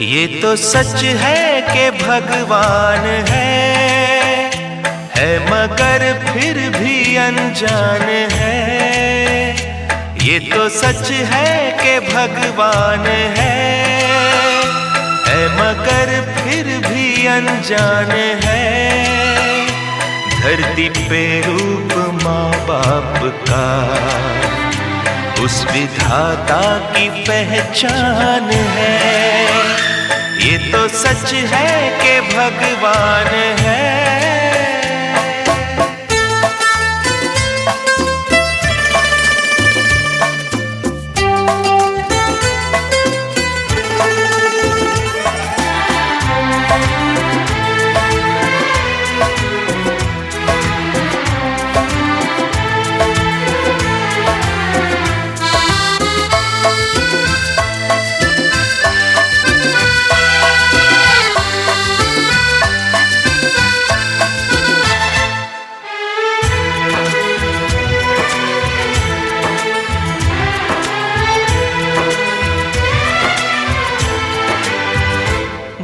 ये तो सच है कि भगवान है मगर फिर भी अनजान है। ये तो सच है कि भगवान है मगर फिर भी अनजान है। धरती पे रूप माँ बाप का उस विधाता की पहचान है। ये तो सच है कि भगवान है।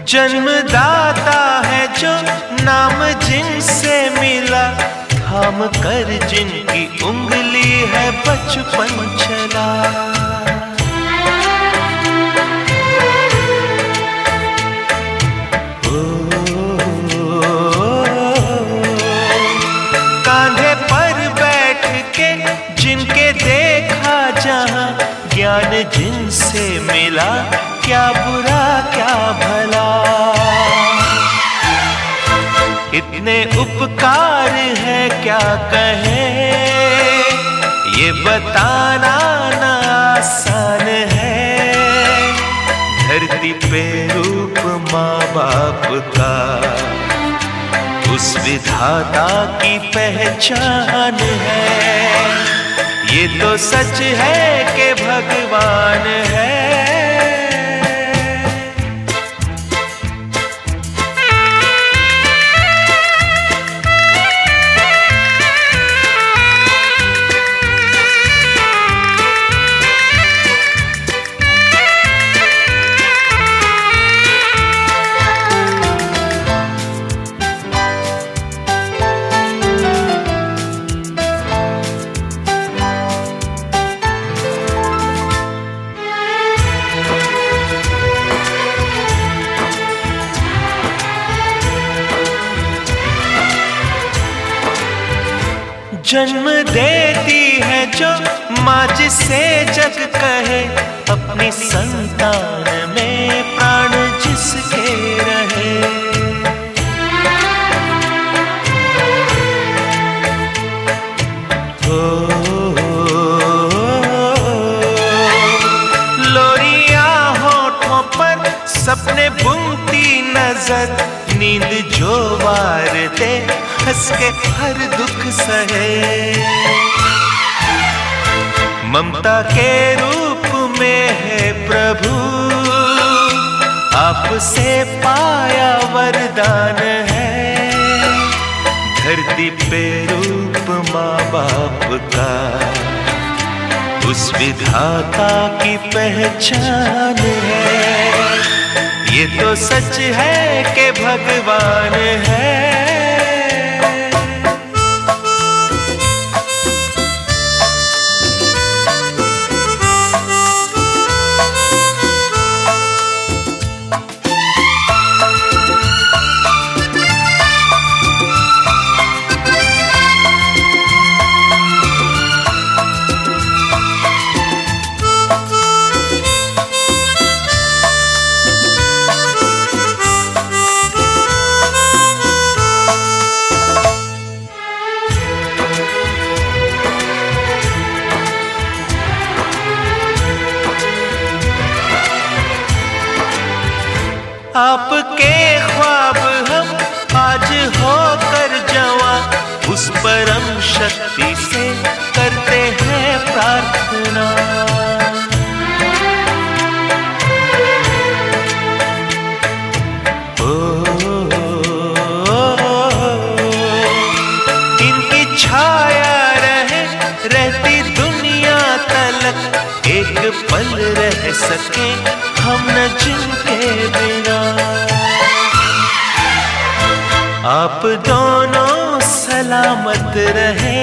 जन्मदाता है जो नाम जिनसे मिला, थाम कर जिनकी उंगली है बचपन चला। कांधे पर बैठ के जिनके देखा जहां, ज्ञान जिनसे मिला, क्या बुरा क्या भला। इतने उपकार है क्या कहें, ये बताना ना आसान है। धरती पे रूप माँ बाप का उस विधाता की पहचान है। ये तो सच है कि भगवान है। जन्म देती है जो माँ जिसे जग कहे, अपनी संतान में प्राण जिसके रहे। लोरियां होठों पर सपने बुनती नजर, नींद जो वार दे हंस के हर दुख सहे। ममता के रूप में है प्रभु, आपसे पाया वरदान है। धरती पे रूप माँ बाप का उस विधाता की पहचान है। ये तो सच है कि भगवान है। आपके ख्वाब हम आज होकर जवां, उस परम शक्ति से करते हैं प्रार्थना। इनकी छाया रहे रहती दुनिया तलक, एक पल रह सके हम न जिनके बिना। सलामत रहे।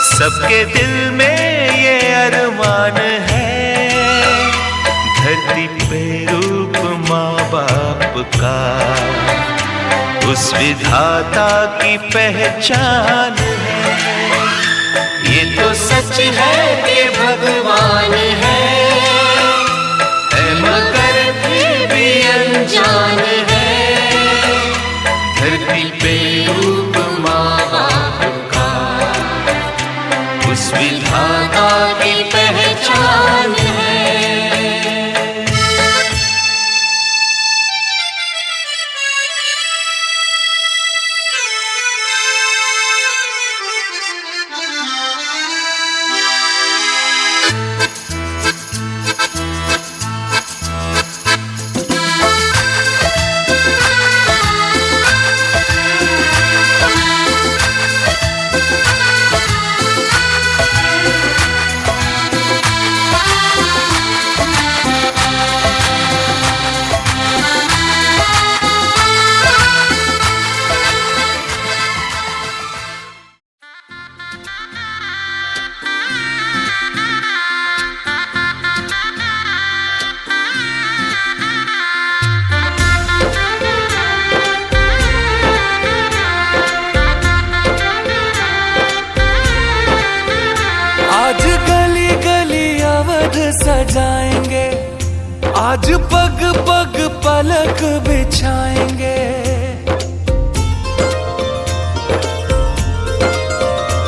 सबके दिल में ये अरमान है, धरती पे रूप माँ बाप का उस विधाता की पहचान है। ये तो सच है कि भगवान है मगर फिर भी अनजान है। धरती पे रूप माँ बाप का उस विधाता की पहचान है। सजाएंगे आज पग पग पलक बिछाएंगे।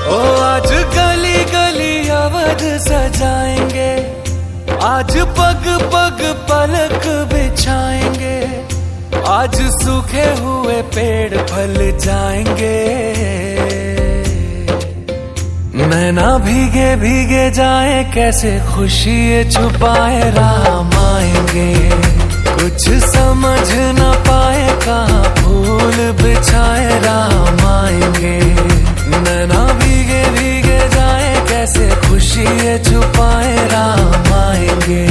ओ आज गली गली अवध सजाएंगे, आज पग पग पलक बिछाएंगे। आज सूखे हुए पेड़ फल जाएंगे, नैना भीगे भीगे जाए कैसे खुशी छुपाए राम आएंगे। कुछ समझ न पाए कहाँ फूल बिछाए राम आएंगे। नैना भीगे भीगे जाए कैसे खुशी छुपाए राम आएंगे।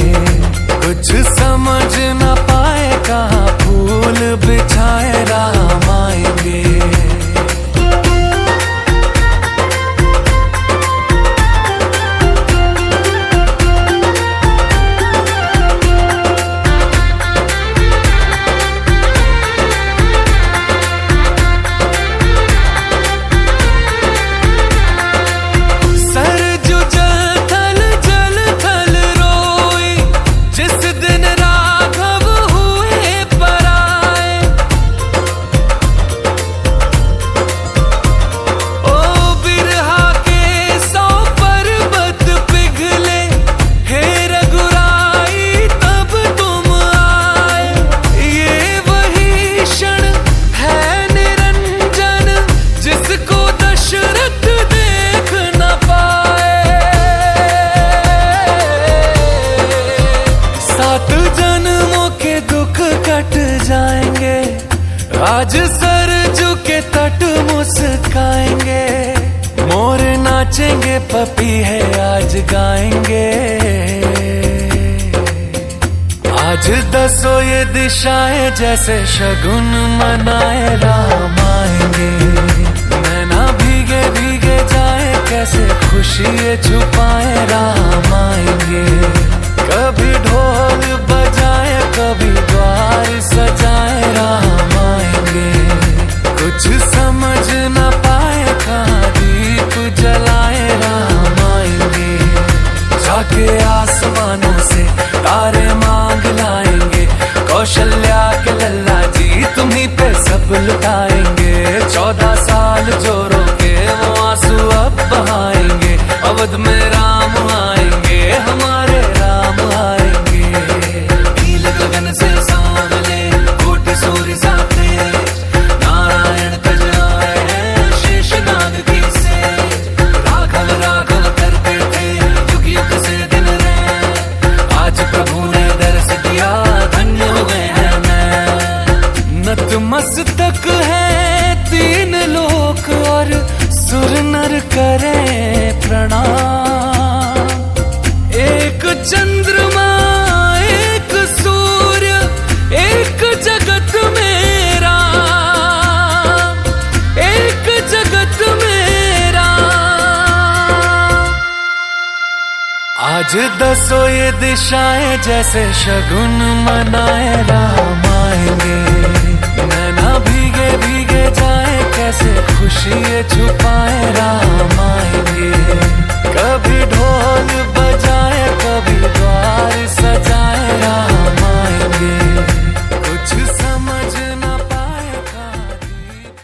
कुछ समझ न पाए कहाँ फूल बिछाए राम आएंगे। आज सरजू के तट मुस्काएंगे, मोर नाचेंगे पपी है आज गाएंगे। आज दसो ये दिशाएं जैसे शगुन मनाए राम आएंगे। नैना भीगे भीगे जाए कैसे खुशी छुपाए राम आएंगे। कभी ढोल बजाए कभी द्वार सजाए राम आएंगे। कुछ समझ न पाए कहाँ दीप जलाए राम आएंगे। जाके आसमानों से तारे मांग लाएंगे, कौशल्या के लल्ला जी तुम्हीं पे सब लुटाएंगे। 14 साल जो रोके वो आंसू अब बहाएंगे। अवध में राम आएंगे, हमारे राम आएंगे। नील गगन से सांवले कोटि सूर्य साथे, नारायण तज आए हैं शेषनाग की से। राघव राघव करते थे युग युग से दिन रे, आज प्रभु ने दर्श दिया धन्य हो गए हैं मैं। नतमस्तक है 3 लोक और सुर नर करें प्रणाम। एक चंद्रमा एक सूर्य एक जगत में राम, एक जगत आज दसो ये दिशाएं जैसे शगुन मनाए राम आएंगे। नैना भीगे भीगे जाए कैसे खुशी ये छुपाए राम आएंगे। कभी ढोल बजाए कभी द्वार सजाए राम आएंगे। कुछ समझ न पाएगा दीप।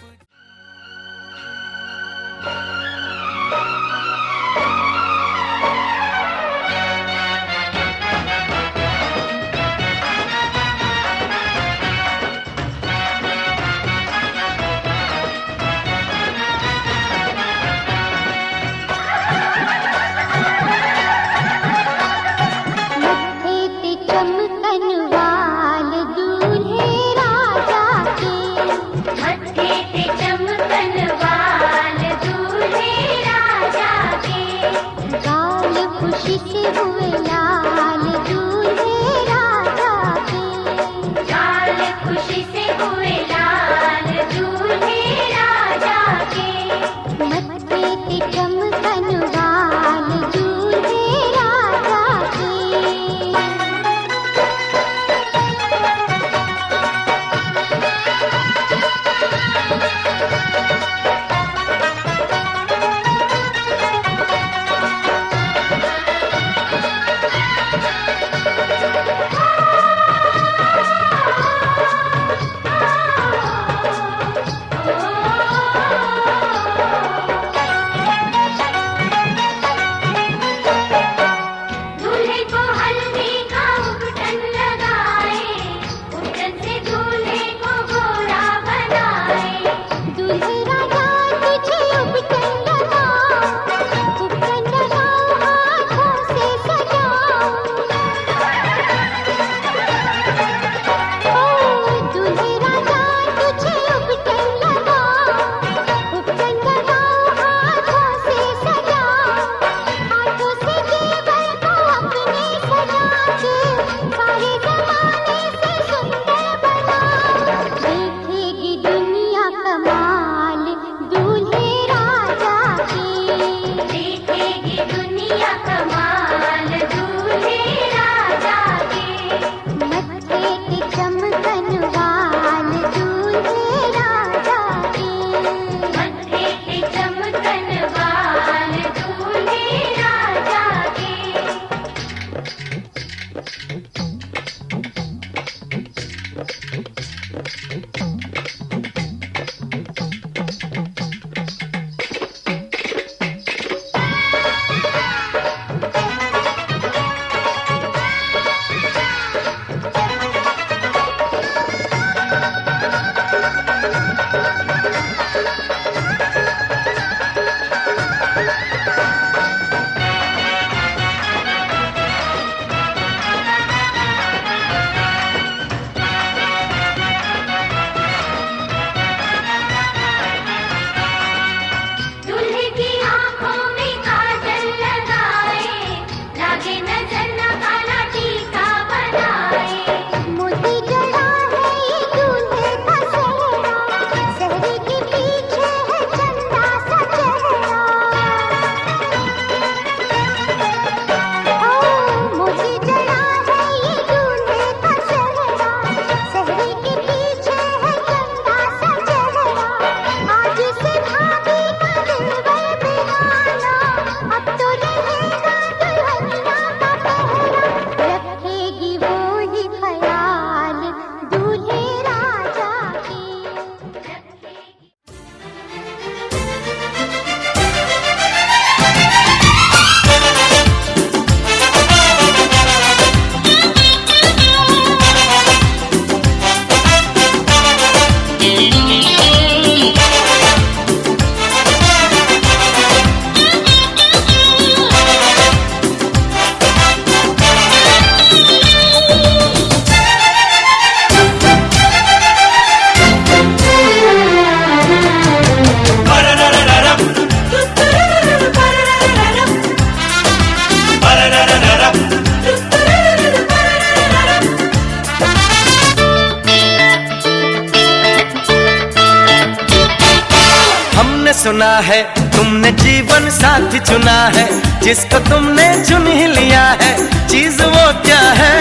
सुना है तुमने जीवन साथी चुना है, जिसको तुमने चुन ही लिया है, चीज वो क्या है?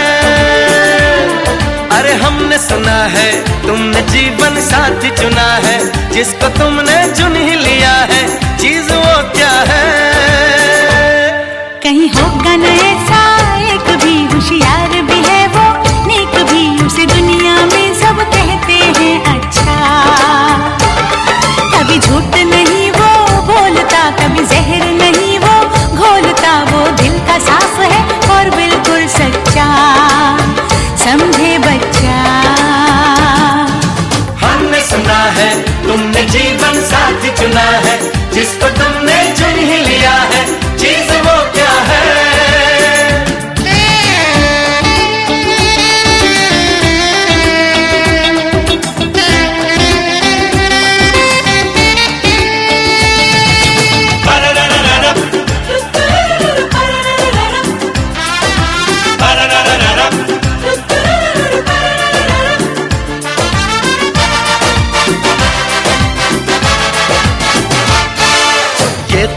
अरे हमने सुना है तुमने जीवन साथी चुना है, जिसको तुमने चुन ही लिया है, चीज वो क्या है? कहीं होगा न ऐसा एक भी, होशियार भी है वो, नेक भी, उसे दुनिया में सब कहते हैं अच्छा। कभी झूठ नहीं वो बोलता, कभी जहर नहीं वो घोलता, वो दिल का साफ है और बिल्कुल सच्चा, समझे बच्चा। हमने सुना है तुमने जीवन साथी चुना है, जिसको तुमने चुन ही लिया है, चीज वो क्या है?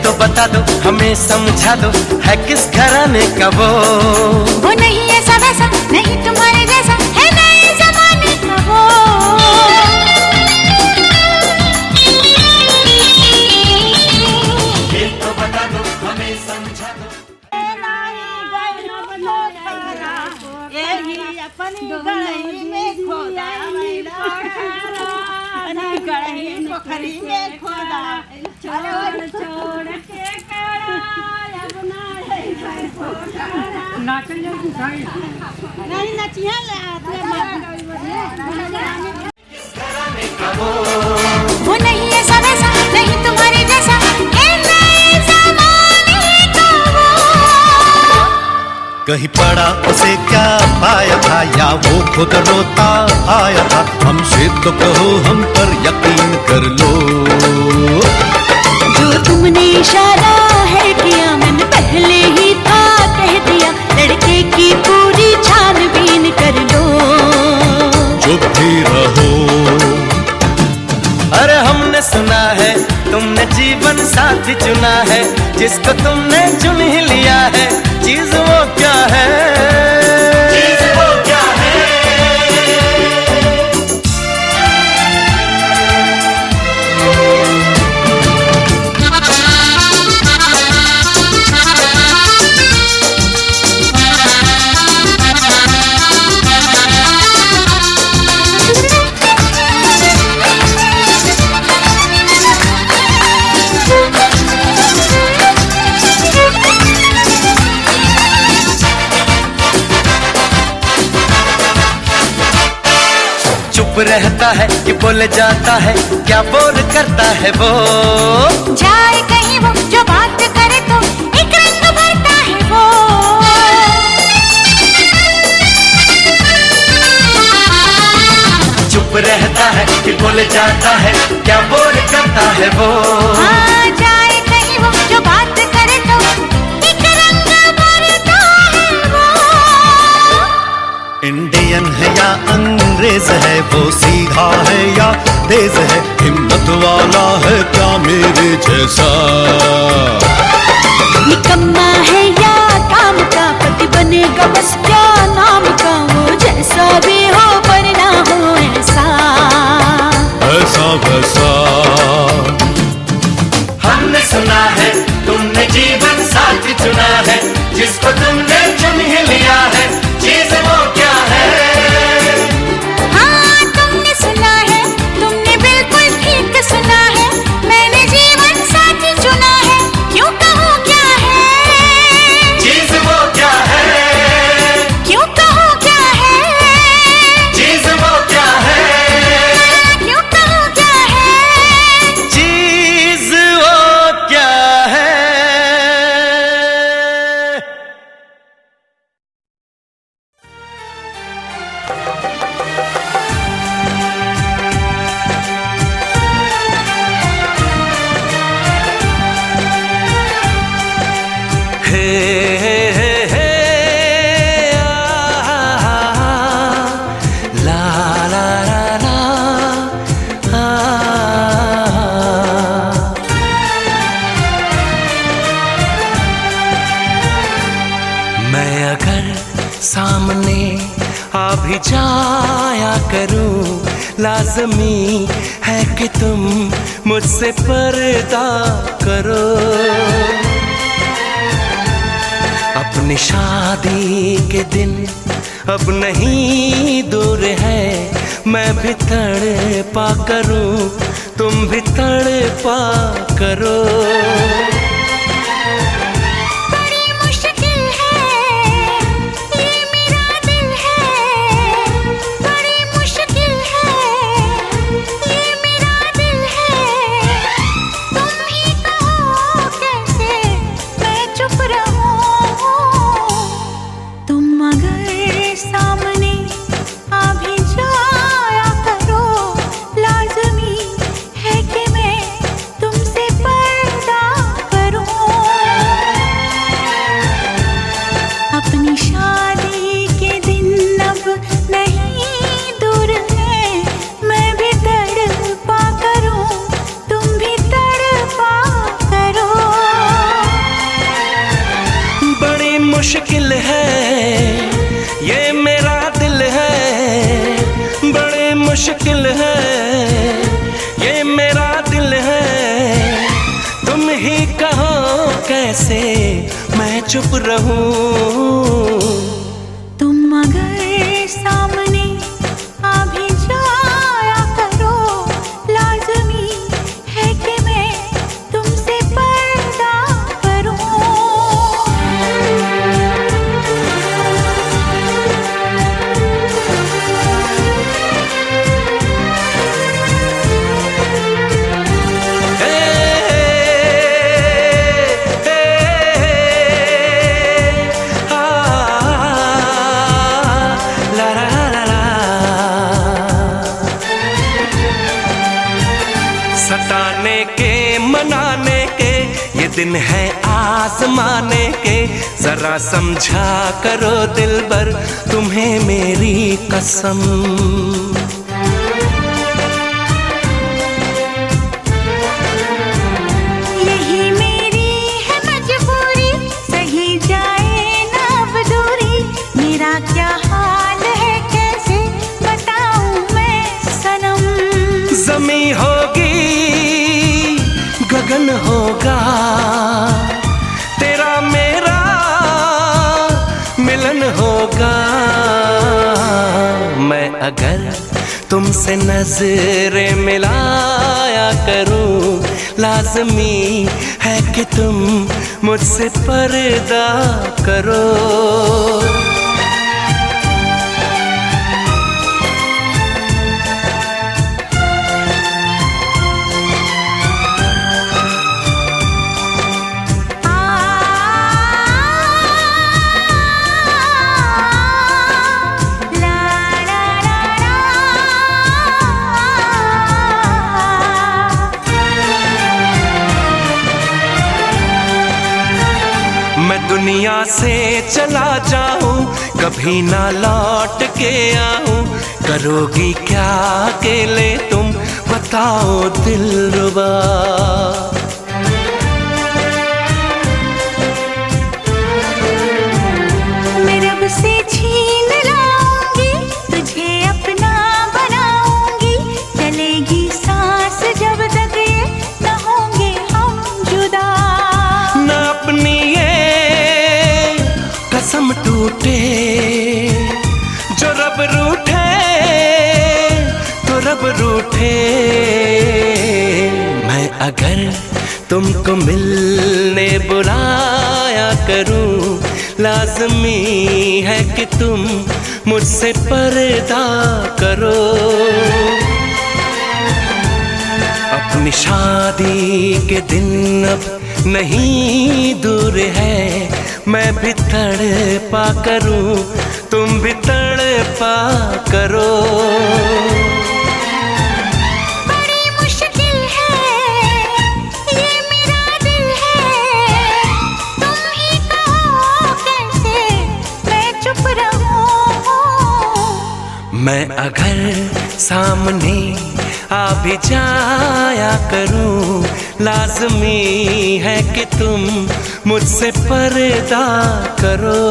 तो बता दो, हमें समझा दो, है किस घराने का वो? वो नहीं ऐसा वैसा, नहीं तुम्हारे जैसा, है नए जमाने का वो। ये तो बता दो, हमें समझा दो। अपनी गढ़ी में खोदा, गढ़ी पोखरी में खोदा, छोड़ के नहीं नचिया वो नहीं ऐसा वैसा, नहीं तुम्हारे जैसा, है नए ज़माने का वो। कहीं पड़ा उसे क्या पाया था, या वो खुद रोता आया था? हमसे तो कहो, हम पर यकीन कर लो। जो तुमने इशारा है किया, मैंने पहले ही था कह दिया, लड़के की पूरी छानबीन कर लो। चुप भी रहो। अरे हमने सुना है तुमने जीवन साथी चुना है, जिसको तुमने चुन ही लिया है, चीज वो क्या है? चीज वो क्या है? चुप रहता है कि बोल जाता है, क्या बोल करता है वो? जाए कहीं वो, जो बात करे तो एक रंग भरता है वो। चुप रहता है कि बोल जाता है, क्या बोल करता है वो? हाँ, जाए कहीं वो, जो बात करे तो एक रंग भरता है वो। इंडियन है या अंग्रेज है, वो सीधा है या तेज है, हिम्मत वाला है क्या मेरे जैसा? निकम्मा है या काम का, पति बनेगा बस क्या नाम का, वो जैसा भी हो पर ना हो ऐसा। ऐसा वैसा। हमने सुना है तुमने जीवन साथी चुना है, जिसको तुमने चुन ही लिया है, चीज वो क्या है? हाँ, तुमने सुना है, तुमने बिल्कुल ठीक सुना है, मैंने जीवन साथी चुना है, क्यों कहूँ क्या है? चीज वो क्या है? क्यों कहूँ क्या है? चीज वो क्या है? क्यों कहूँ क्या है? चीज वो क्या है? मैं अगर सामने आ भी जाया करूं, लाज़मी है कि तुम मुझसे पर्दा करो। अपनी शादी के दिन अब नहीं दूर है, मैं भी तड़पा करूं, तुम भी तड़पा करो। बड़ी मुश्किल है ये मेरा दिल है, बड़ी मुश्किल है ये मेरा दिल है। तुम ही कहो कैसे मैं चुप रहूं। तुम अगर सामने आ भी जाया करो, लाज़मी है कि मैं तुमसे पर्दा करूं। अपनी शादी के दिन अब नहीं दूर है, मैं भी तड़पा करूं, तुम भी तड़पा करो। बड़ी मुश्किल है ये मेरा दिल है, बड़ी मुश्किल है ये मेरा दिल है। तुम ही कहो कैसे मैं चुप रहूं। तुम अगर सामने आ भी जाया करो, लाज़मी है कि मैं तुमसे पर्दा करूं। सताने के मनाने के ये दिन है आजमाने के, जरा समझा करो दिलबर तुम्हें मेरी कसम। यही मेरी है मजबूरी, सही जाए ना अब दूरी। मेरा क्या हाल है कैसे बताऊं मैं सनम। ज़मीं होगी गगन होगा, तेरा मेरा मिलन होगा। मैं अगर तुमसे नजरें मिलाया करूं, लाज़मी है कि तुम मुझसे पर्दा करो। मैं दुनिया से चला जाऊं, कभी ना लौट के आऊं। करोगी क्या अकेले तुम बताओ दिलरुबा। मैं रब से छीन लाऊंगी, तुझे अपना बनाऊंगी। चलेगी सांस जब तक ये न होंगे हम जुदा। न अपनी ये कसम टूटे, जो रब रूठे तो रब रूठे। मैं अगर तुमको मिलने बुलाया करूं, लाज़मी है कि तुम मुझसे पर्दा करो। अपनी शादी के दिन अब नहीं दूर है, मैं भी तड़पा करूं, तुम भी तड़पा करो। बड़ी मुश्किल है ये मेरा दिल है, तुम ही कहो कैसे मैं चुप रहूं। मैं अगर सामने आ भी जाया करूं, लाज़मी है कि तुम मुझसे पर्दा करो।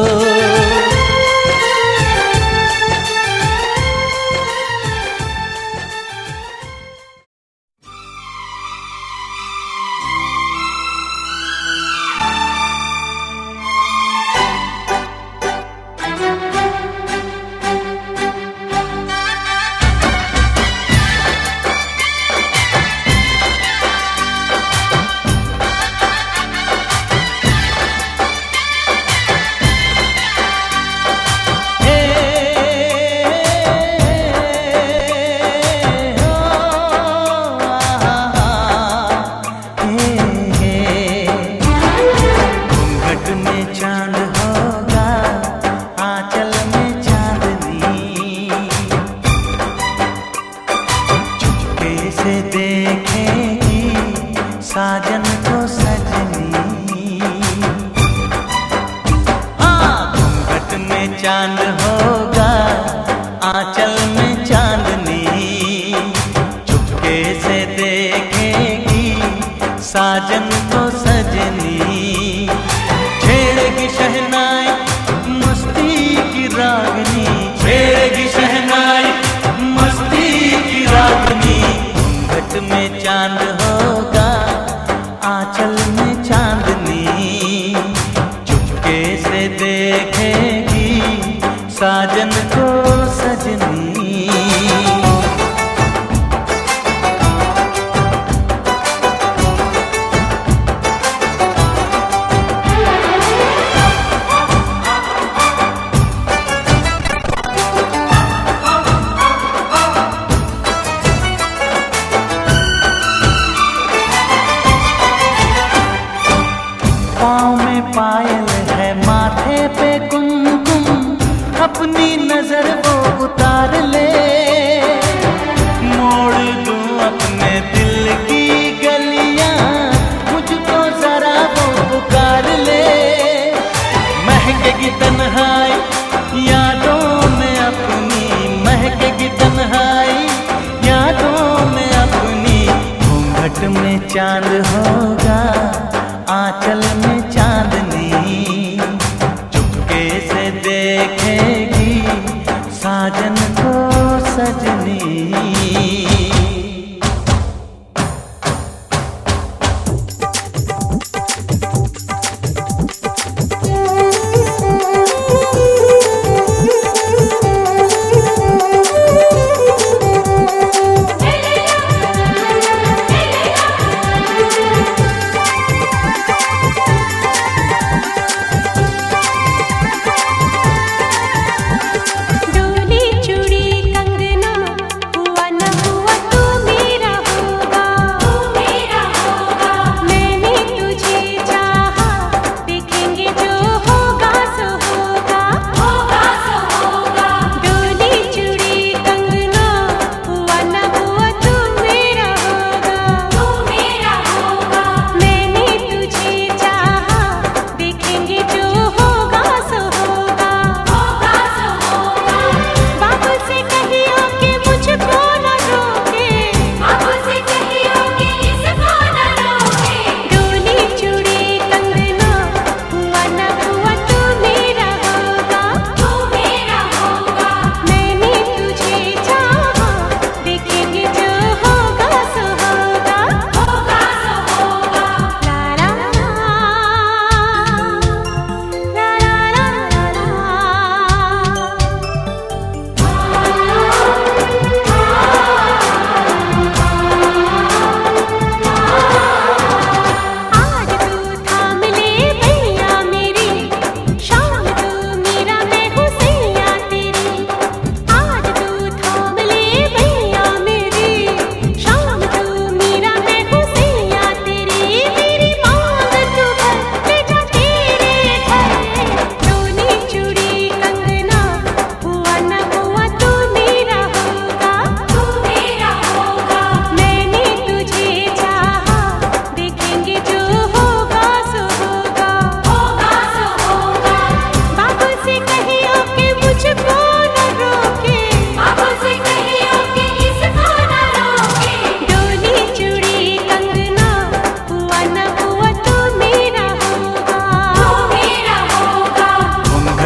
साजन को सजनी, घूंघट में चांद होगा, आंचल में चांदनी, चुपके से देखेगी साजन को सजनी। छेड़ेगी शहनाई मस्ती की रागनी, छेड़ेगी शहनाई मस्ती की रागनी। घूंघट में चांद होगा, आंचल में चांदनी, चुपके से देखेगी साजन को सजनी। पाँव में पायल है, माथे पे कुमकुम, अपनी नजर वो उतार ले। मोड़ दूं अपने दिल की गलियां, मुझको जरा वो पुकार ले। महकेगी तन्हाई यादों में अपनी, महकेगी तन्हाई यादों में अपनी। घूंघट में चांद होगा, आंचल में चांदनी, चुपके से देखेगी साजन को सजनी।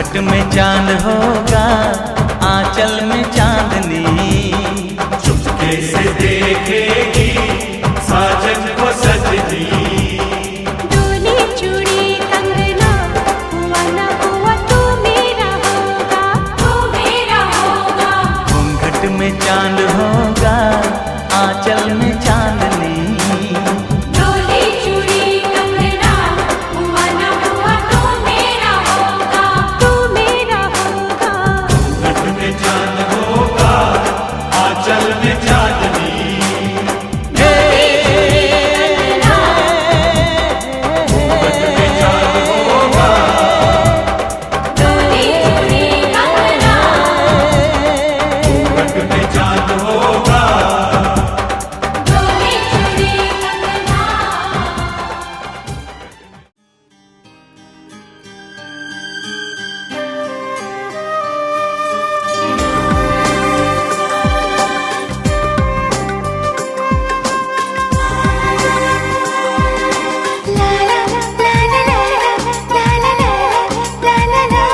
घूंघट में चांद होगा, आंचल में चांदनी। चुपके से देखेगी साजन को सजनी। डोली चूड़ी कंगना हुआ ना हुआ तू मेरा होगा, तू मेरा होगा। घूंघट में चांद होगा, आंचल में चांदनी। डोली चूड़ी कंगना हुआ ना हुआ तू मेरा होगा, तू मेरा होगा। घूंघट में चांद होगा, आंचल में चांदनी। घूंघट में चांद होगा, डोली चूड़ी कंगना घूंघट में चांद होगा। डोली चूड़ी कंगना। ला ला ला ला ला ला ला ला ला ला ला।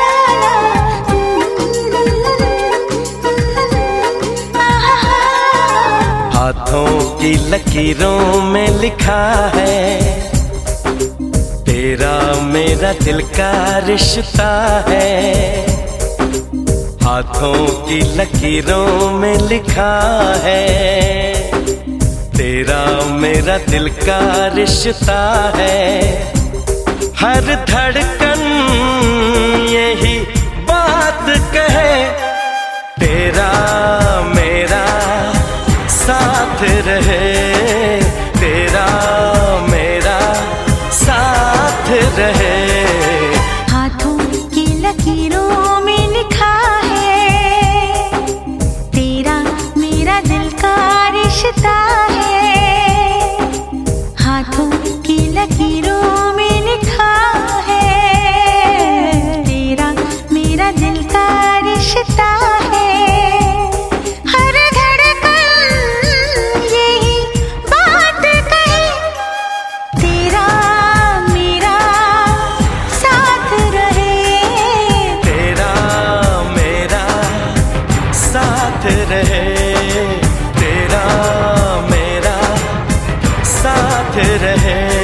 हाथों की लकीरों में लिखा है तेरा मेरा दिल का रिश्ता है। हाथों की लकीरों में लिखा है तेरा मेरा दिल का रिश्ता है। हर धड़कन यही बात कहे तेरा मेरा साथ रहे, तेरा मेरा साथ रहे। हाथों की लकीरों में लिखा है तेरा मेरा दिल का रिश्ता है। हाथों की लकीरों में लिखा है तेरा मेरा दिल का रिश्ता है। हर धड़कन यही बात कहे तेरा मेरा साथ रहे, तेरा मेरा साथ रहे, तेरा मेरा साथ रहे।